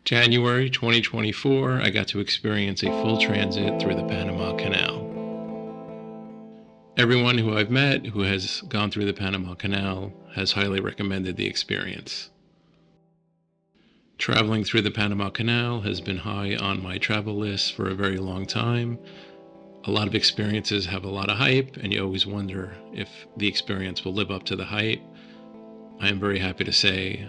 January 2024, I got to experience a full transit through the Panama Canal. Everyone who I've met who has gone through the Panama Canal has highly recommended the experience. Traveling through the Panama Canal has been high on my travel list for a very long time. A lot of experiences have a lot of hype, and you always wonder if the experience will live up to the hype. I am very happy to say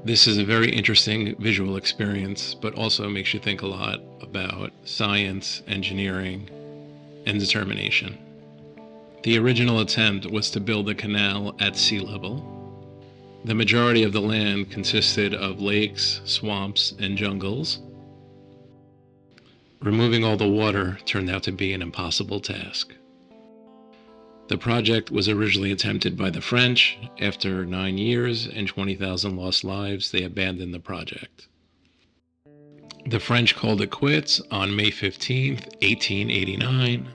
this is a very interesting visual experience, but also makes you think a lot about science, engineering, and determination. The original attempt was to build a canal at sea level. The majority of the land consisted of lakes, swamps, and jungles. Removing all the water turned out to be an impossible task. The project was originally attempted by the French. After 9 years and 20,000 lost lives, they abandoned the project. The French called it quits on May 15, 1889.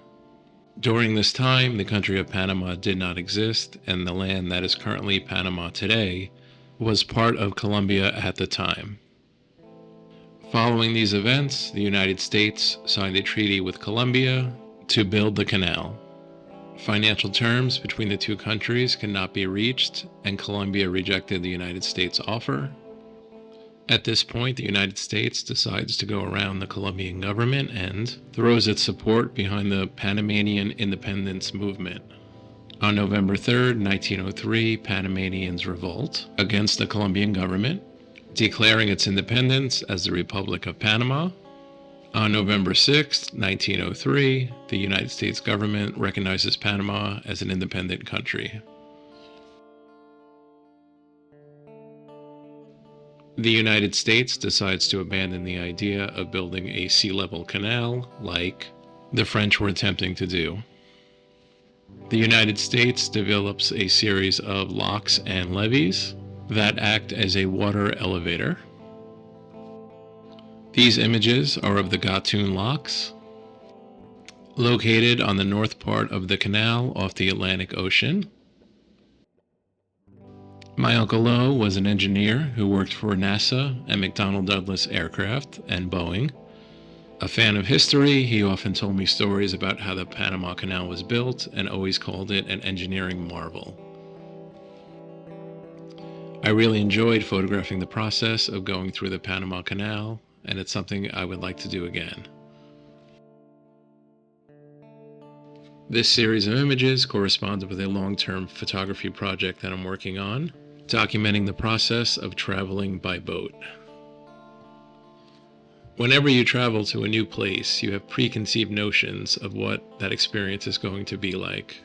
During this time, the country of Panama did not exist, and the land that is currently Panama today was part of Colombia at the time. Following these events, the United States signed a treaty with Colombia to build the canal. Financial terms between the two countries cannot be reached, and Colombia rejected the United States' offer. At this point, the United States decides to go around the Colombian government and throws its support behind the Panamanian independence movement. On November 3, 1903, Panamanians revolt against the Colombian government, declaring its independence as the Republic of Panama. On November 6, 1903, the United States government recognizes Panama as an independent country. The United States decides to abandon the idea of building a sea-level canal like the French were attempting to do. The United States develops a series of locks and levees that act as a water elevator. These images are of the Gatun locks, located on the north part of the canal off the Atlantic Ocean. My Uncle Lo was an engineer who worked for NASA and McDonnell Douglas Aircraft and Boeing. A fan of history, he often told me stories about how the Panama Canal was built and always called it an engineering marvel. I really enjoyed photographing the process of going through the Panama Canal, and it's something I would like to do again. This series of images corresponds with a long-term photography project that I'm working on, documenting the process of traveling by boat. Whenever you travel to a new place, you have preconceived notions of what that experience is going to be like.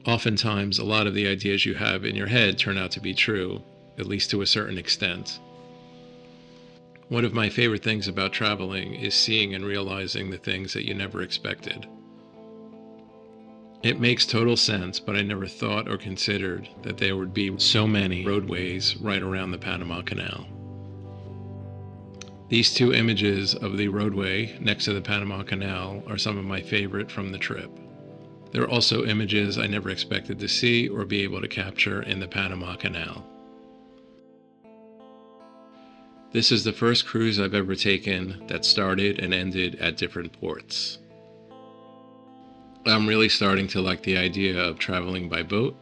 Oftentimes, a lot of the ideas you have in your head turn out to be true, at least to a certain extent. One of my favorite things about traveling is seeing and realizing the things that you never expected. It makes total sense, but I never thought or considered that there would be so many roadways right around the Panama Canal. These two images of the roadway next to the Panama Canal are some of my favorite from the trip. There are also images I never expected to see or be able to capture in the Panama Canal. This is the first cruise I've ever taken that started and ended at different ports. I'm really starting to like the idea of traveling by boat.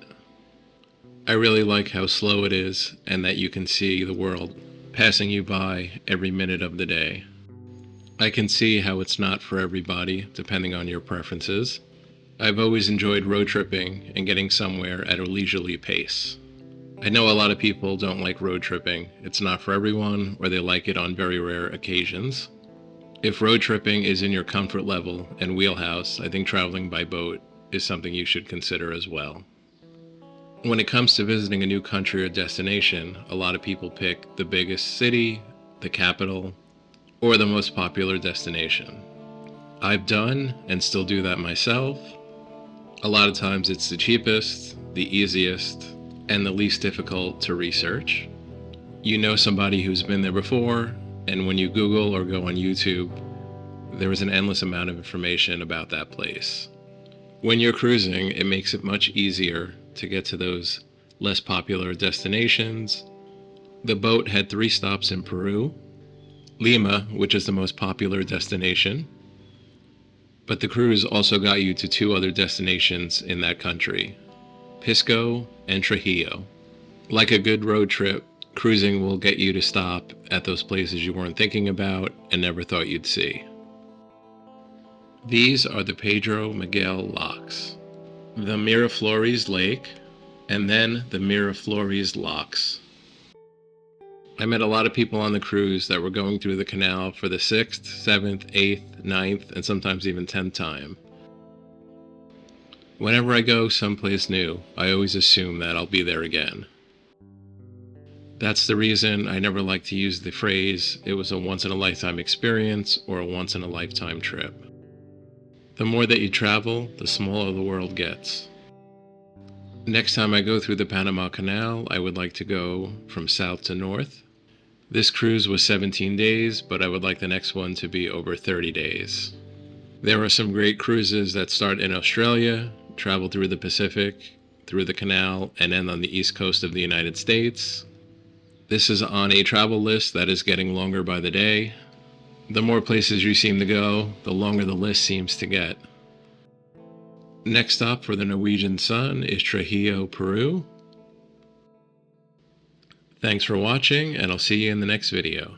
I really like how slow it is and that you can see the world passing you by every minute of the day. I can see how it's not for everybody, depending on your preferences. I've always enjoyed road tripping and getting somewhere at a leisurely pace. I know a lot of people don't like road tripping. It's not for everyone, or they like it on very rare occasions. If road tripping is in your comfort level and wheelhouse, I think traveling by boat is something you should consider as well. When it comes to visiting a new country or destination, a lot of people pick the biggest city, the capital, or the most popular destination. I've done and still do that myself. A lot of times it's the cheapest, the easiest, and the least difficult to research. You know somebody who's been there before, and when you Google or go on YouTube, there is an endless amount of information about that place. When you're cruising, it makes it much easier to get to those less popular destinations The boat had 3 stops in Peru, Lima, which is the most popular destination, but the cruise also got you to 2 other destinations in that country, Pisco and Trujillo. Like a good road trip, cruising will get you to stop at those places you weren't thinking about and never thought you'd see. These are the Pedro Miguel locks, the Miraflores Lake, and then the Miraflores locks. I met a lot of people on the cruise that were going through the canal for the 6th, 7th, 8th, 9th, and sometimes even 10th time. Whenever I go someplace new, I always assume that I'll be there again. That's the reason I never like to use the phrase, it was a once-in-a-lifetime experience or a once-in-a-lifetime trip. The more that you travel, the smaller the world gets. Next time I go through the Panama Canal, I would like to go from south to north. This cruise was 17 days, but I would like the next one to be over 30 days. There are some great cruises that start in Australia, travel through the Pacific, through the canal, and end on the east coast of the United States. This is on a travel list that is getting longer by the day. The more places you seem to go, the longer the list seems to get. Next stop for the Norwegian Sun is Trujillo, Peru. Thanks for watching, and I'll see you in the next video.